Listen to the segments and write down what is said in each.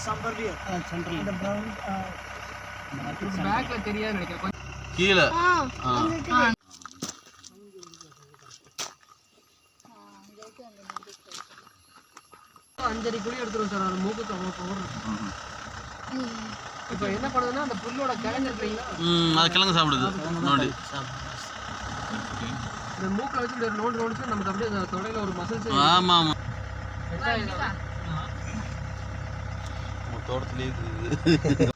somewhere here. Central. The brown. பேக்ல தெரியாது நினைக்கிறேன். கீழ அஞ்சரி குழி எடுத்துருவோம் சார். அது மூக்குக்கு அவ்வளோ பவர். இப்போ என்ன பண்ணுதுன்னா அந்த புல்லோட கிழங்கு இருக்குங்களா, அது கிழங்கு சாப்பிடுது. நோண்டி இந்த மூக்கில் வச்சு இந்த நோண்டு நோண்டிச்சு நமக்கு அப்படியே அந்த தொடையில் ஒரு மசில்ஸ். ஆமாம் ஆமாம், தோட்டத்துலேயே இருக்குது.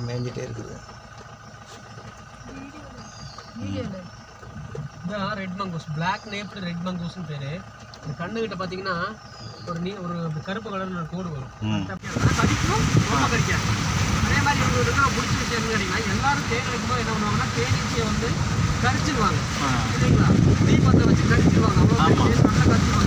மேஞ்சிட்டே இருக்குது. இதான் ரெட் மங்கூஸ், பிளாக் நேப்டு ரெட் மங்கூஸ்னு பேர். இந்த கண்ணுகிட்ட பார்த்தீங்கன்னா ஒரு கருப்பு கலர்னு ஒரு கோடு வரும். கடிக்கும், ரொம்ப கடிக்காது. அதே மாதிரி இவங்க இருக்கிற பிடிச்ச விஷயம் என்ன கேட்டிங்கன்னா, எல்லாரும் தேன் வைக்கும்போது என்ன பண்ணுவாங்கன்னா தேனீச்சியை வந்து கடிச்சிடுவாங்க இல்லைங்களா, தீபத்தை வச்சு கடிச்சிடுவாங்க. அவ்வளோ நல்லா கடிச்சிடுவாங்க.